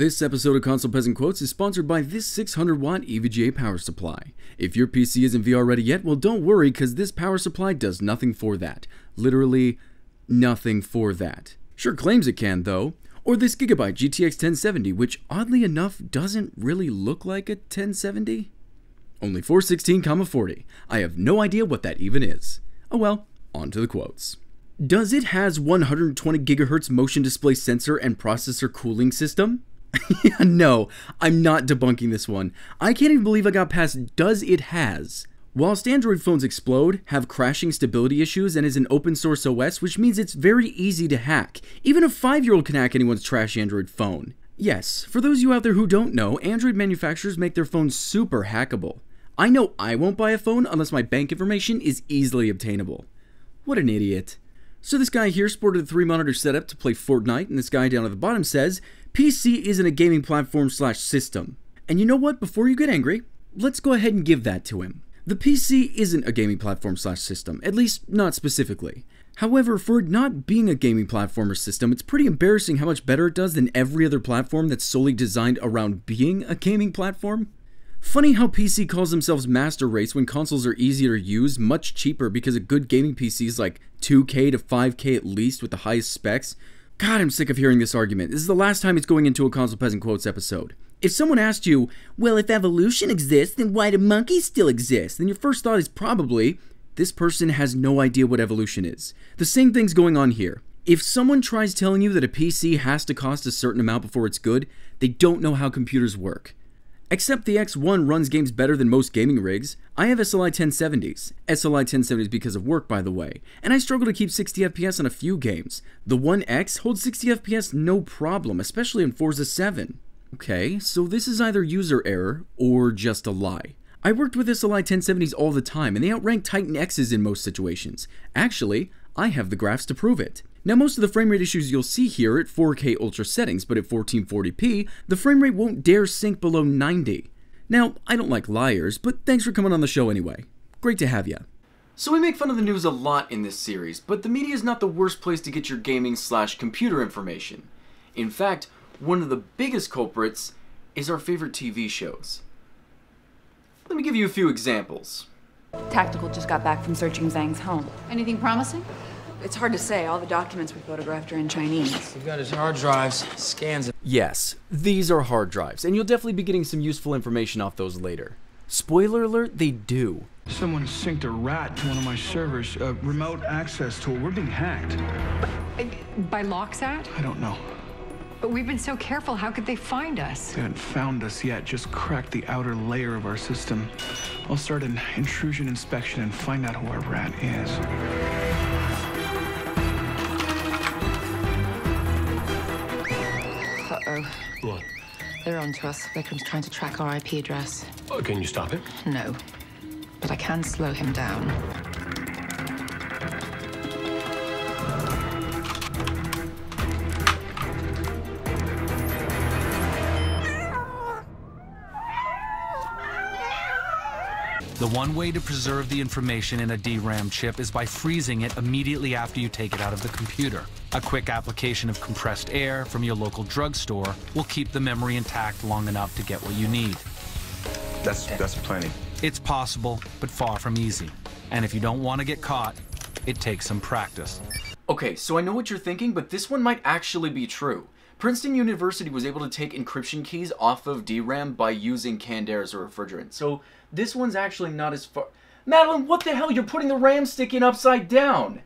This episode of Console Peasant Quotes is sponsored by this 600-watt EVGA power supply. If your PC isn't VR ready yet, well don't worry, because this power supply does nothing for that. Literally nothing for that. Sure claims it can though. Or this Gigabyte GTX 1070, which oddly enough doesn't really look like a 1070. Only 416,40. I have no idea what that even is. Oh well, on to the quotes. Does it has 120 GHz motion display sensor and processor cooling system? Yeah, no, I'm not debunking this one. I can't even believe I got past does it has. Whilst Android phones explode, have crashing stability issues, and is an open source OS, which means it's very easy to hack. Even a 5-year-old can hack anyone's trash Android phone. Yes, for those of you out there who don't know, Android manufacturers make their phones super hackable. I know I won't buy a phone unless my bank information is easily obtainable. What an idiot. So this guy here sported a 3-monitor setup to play Fortnite, and this guy down at the bottom says, PC isn't a gaming platform / system. And you know what, before you get angry, let's go ahead and give that to him. The PC isn't a gaming platform / system, at least not specifically. However, for it not being a gaming platform or system, it's pretty embarrassing how much better it does than every other platform that's solely designed around being a gaming platform. Funny how PC calls themselves master race when consoles are easier to use, much cheaper because a good gaming PC is like 2K to 5K at least with the highest specs. God, I'm sick of hearing this argument. This is the last time it's going into a Console Peasant Quotes episode. If someone asked you, well, if evolution exists, then why do monkeys still exist? Then your first thought is probably, this person has no idea what evolution is. The same thing's going on here. If someone tries telling you that a PC has to cost a certain amount before it's good, they don't know how computers work. Except the X1 runs games better than most gaming rigs. I have SLI 1070s. SLI 1070s because of work, by the way. And I struggle to keep 60 FPS on a few games. The One X holds 60 FPS no problem, especially in Forza 7. Okay, so this is either user error or just a lie. I worked with SLI 1070s all the time, and they outrank Titan X's in most situations. Actually, I have the graphs to prove it. Now most of the frame rate issues you'll see here at 4K ultra settings, but at 1440p, the frame rate won't dare sink below 90. Now, I don't like liars, but thanks for coming on the show anyway. Great to have ya. So we make fun of the news a lot in this series, but the media is not the worst place to get your gaming / computer information. In fact, one of the biggest culprits is our favorite TV shows. Let me give you a few examples. Tactical just got back from searching Zhang's home. Anything promising? It's hard to say. All the documents we photographed are in Chinese. We've got his hard drives, scans it. Yes, these are hard drives, and you'll definitely be getting some useful information off those later. Spoiler alert, they do. Someone synced a rat to one of my servers, a remote access tool. We're being hacked. By Loxat? I don't know. But we've been so careful, how could they find us? They haven't found us yet, just cracked the outer layer of our system. I'll start an intrusion inspection and find out who our rat is. Uh-oh. What? They're onto us. Vikram's trying to track our IP address. Oh, can you stop it? No. But I can slow him down. The one way to preserve the information in a DRAM chip is by freezing it immediately after you take it out of the computer. A quick application of compressed air from your local drugstore will keep the memory intact long enough to get what you need. That's plenty. It's possible, but far from easy. And if you don't want to get caught, it takes some practice. Okay, so I know what you're thinking, but this one might actually be true. Princeton University was able to take encryption keys off of DRAM by using canned air as a refrigerant. So this one's actually not as far... Madeline, what the hell? You're putting the RAM stick in upside down.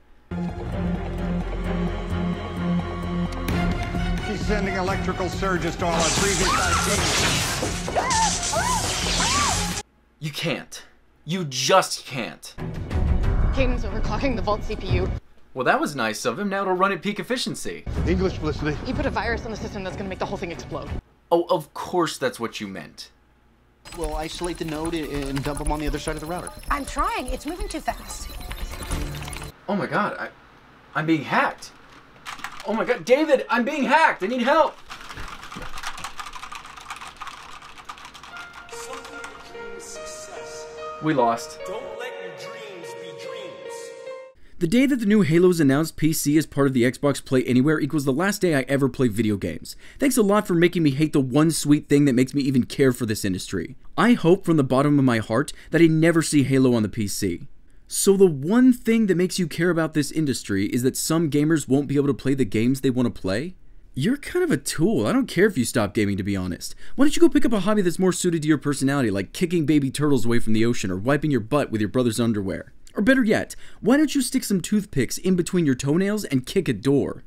He's sending electrical surges to all our previous IPs. You can't. You just can't. Cadence overclocking the Vault CPU. Well, that was nice of him. Now it'll run at peak efficiency. English, Felicity. He put a virus on the system that's gonna make the whole thing explode. Oh, of course that's what you meant. We'll isolate the node and dump them on the other side of the router. I'm trying. It's moving too fast. Oh my god, I'm being hacked. Oh my god, David, I'm being hacked. I need help. We lost. Don't let your dreams be dreams. The day that the new Halo's announced PC as part of the Xbox Play Anywhere equals the last day I ever play video games. Thanks a lot for making me hate the one sweet thing that makes me even care for this industry. I hope from the bottom of my heart that I never see Halo on the PC. So the one thing that makes you care about this industry is that some gamers won't be able to play the games they want to play? You're kind of a tool. I don't care if you stop gaming, to be honest. Why don't you go pick up a hobby that's more suited to your personality, like kicking baby turtles away from the ocean or wiping your butt with your brother's underwear? Or better yet, why don't you stick some toothpicks in between your toenails and kick a door?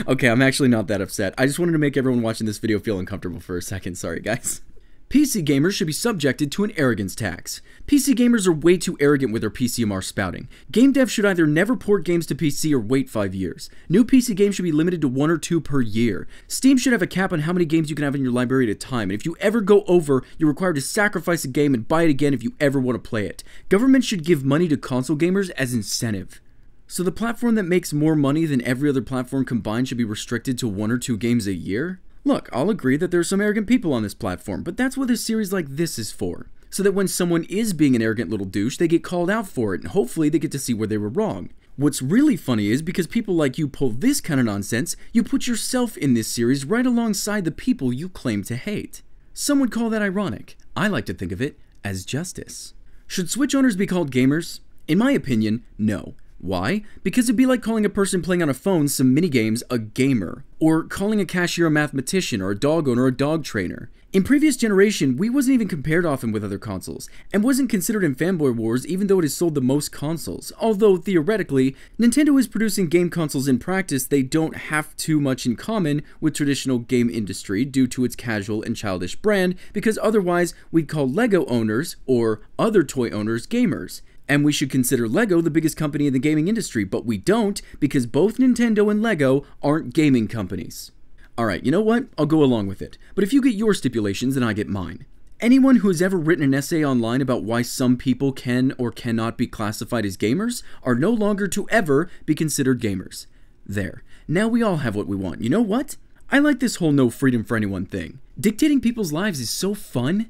Okay, I'm actually not that upset. I just wanted to make everyone watching this video feel uncomfortable for a second. Sorry, guys. PC gamers should be subjected to an arrogance tax. PC gamers are way too arrogant with their PCMR spouting. Game devs should either never port games to PC or wait 5 years. New PC games should be limited to 1 or 2 per year. Steam should have a cap on how many games you can have in your library at a time, and if you ever go over, you're required to sacrifice a game and buy it again if you ever want to play it. Government should give money to console gamers as incentive. So the platform that makes more money than every other platform combined should be restricted to 1 or 2 games a year? Look, I'll agree that there are some arrogant people on this platform, but that's what a series like this is for. So that when someone is being an arrogant little douche, they get called out for it, and hopefully they get to see where they were wrong. What's really funny is because people like you pull this kind of nonsense, you put yourself in this series right alongside the people you claim to hate. Some would call that ironic. I like to think of it as justice. Should Switch owners be called gamers? In my opinion, no. Why? Because it'd be like calling a person playing on a phone some minigames a gamer, or calling a cashier a mathematician, or a dog owner a dog trainer. In previous generation, Wii wasn't even compared often with other consoles, and wasn't considered in fanboy wars even though it has sold the most consoles. Although, theoretically, Nintendo is producing game consoles in practice, they don't have too much in common with traditional game industry due to its casual and childish brand, because otherwise we'd call Lego owners, or other toy owners, gamers. And we should consider Lego the biggest company in the gaming industry, but we don't because both Nintendo and Lego aren't gaming companies. Alright, you know what? I'll go along with it. But if you get your stipulations, then I get mine. Anyone who has ever written an essay online about why some people can or cannot be classified as gamers are no longer to ever be considered gamers. There. Now we all have what we want. You know what? I like this whole no freedom for anyone thing. Dictating people's lives is so fun.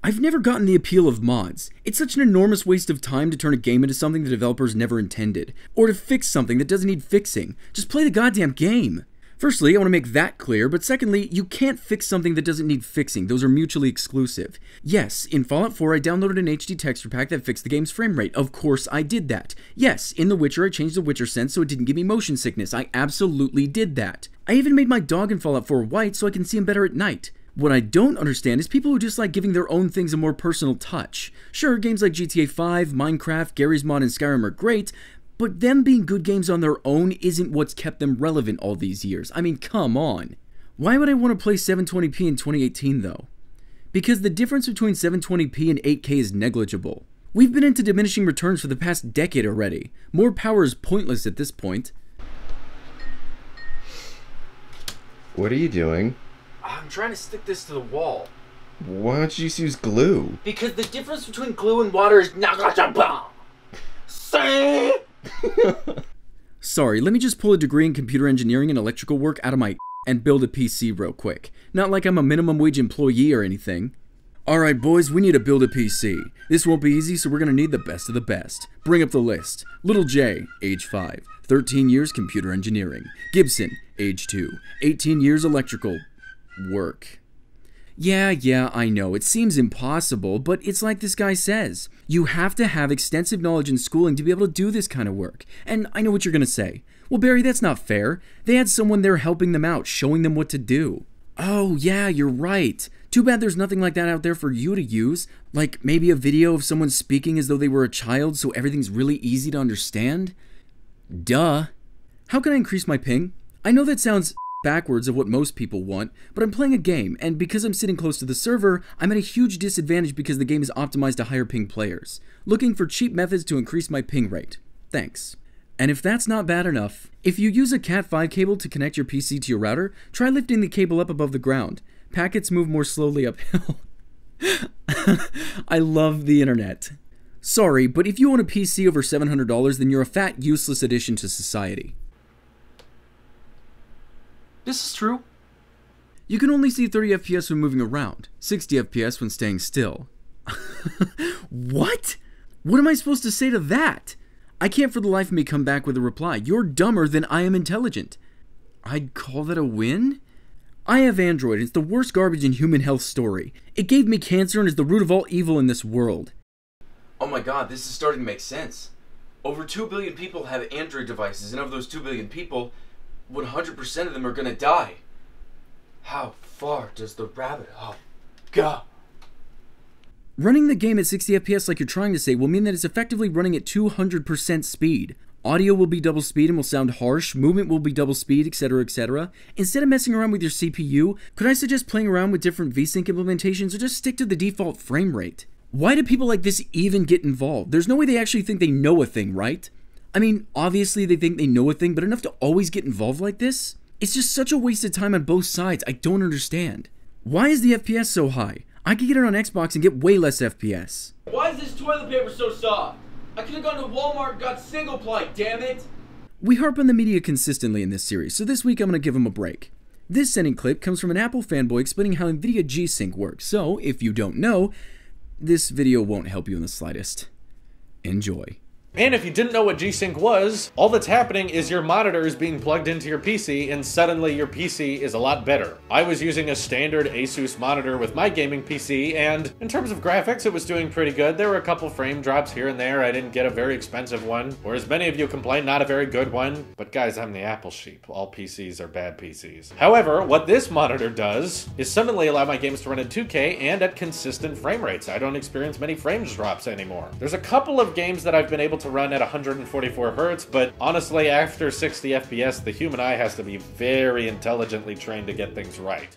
I've never gotten the appeal of mods. It's such an enormous waste of time to turn a game into something the developers never intended, or to fix something that doesn't need fixing. Just play the goddamn game. Firstly, I want to make that clear, but secondly, you can't fix something that doesn't need fixing. Those are mutually exclusive. Yes, in Fallout 4 I downloaded an HD texture pack that fixed the game's frame rate. Of course I did that. Yes, in The Witcher I changed the Witcher sense so it didn't give me motion sickness. I absolutely did that. I even made my dog in Fallout 4 white so I can see him better at night. What I don't understand is people who just like giving their own things a more personal touch. Sure, games like GTA 5, Minecraft, Garry's Mod, and Skyrim are great, but them being good games on their own isn't what's kept them relevant all these years. I mean, come on. Why would I want to play 720p in 2018 though? Because the difference between 720p and 8K is negligible. We've been into diminishing returns for the past decade already. More power is pointless at this point. What are you doing? I'm trying to stick this to the wall. Why don't you just use glue? Because the difference between glue and water is Sorry, let me just pull a degree in computer engineering and electrical work out of my and build a PC real quick. Not like I'm a minimum wage employee or anything. Alright boys, we need to build a PC. This won't be easy, so we're gonna need the best of the best. Bring up the list. Little J, age 5. 13 years computer engineering. Gibson, age 2. 18 years electrical work. Yeah, I know, it seems impossible, but it's like this guy says. You have to have extensive knowledge in schooling to be able to do this kind of work. And I know what you're gonna say. Well, Barry, that's not fair. They had someone there helping them out, showing them what to do. Oh, yeah, you're right. Too bad there's nothing like that out there for you to use. Like maybe a video of someone speaking as though they were a child so everything's really easy to understand. Duh. How can I increase my ping? I know that sounds backwards of what most people want, but I'm playing a game, and because I'm sitting close to the server, I'm at a huge disadvantage because the game is optimized to higher ping players. Looking for cheap methods to increase my ping rate. Thanks. And if that's not bad enough, if you use a Cat5 cable to connect your PC to your router, try lifting the cable up above the ground. Packets move more slowly uphill. I love the internet. Sorry, but if you own a PC over $700, then you're a fat, useless addition to society. This is true. You can only see 30 FPS when moving around, 60 FPS when staying still. What? What am I supposed to say to that? I can't for the life of me come back with a reply. You're dumber than I am intelligent. I'd call that a win? I have Android, and it's the worst garbage in human health story. It gave me cancer and is the root of all evil in this world. Oh my god, this is starting to make sense. Over 2 billion people have Android devices, and of those 2 billion people, 100% of them are gonna die. How far does the rabbit hole go? Running the game at 60 FPS like you're trying to say will mean that it's effectively running at 200% speed. Audio will be double speed and will sound harsh, movement will be double speed, etc, etc. Instead of messing around with your CPU, could I suggest playing around with different VSync implementations or just stick to the default frame rate? Why do people like this even get involved? There's no way they actually think they know a thing, right? I mean, obviously they think they know a thing, but enough to always get involved like this? It's just such a waste of time on both sides, I don't understand. Why is the FPS so high? I could get it on Xbox and get way less FPS. Why is this toilet paper so soft? I could have gone to Walmart and got single ply, damn it! We harp on the media consistently in this series, so this week I'm going to give them a break. This sending clip comes from an Apple fanboy explaining how NVIDIA G-Sync works, so if you don't know, this video won't help you in the slightest. Enjoy. And if you didn't know what G-Sync was, all that's happening is your monitor is being plugged into your PC and suddenly your PC is a lot better. I was using a standard Asus monitor with my gaming PC and in terms of graphics it was doing pretty good. There were a couple frame drops here and there. I didn't get a very expensive one, whereas many of you complain not a very good one. But guys, I'm the Apple sheep. All PCs are bad PCs. However, what this monitor does is suddenly allow my games to run in 2K and at consistent frame rates. I don't experience many frame drops anymore. There's a couple of games that I've been able to run at 144 Hz, but honestly, after 60 FPS, the human eye has to be very intelligently trained to get things right.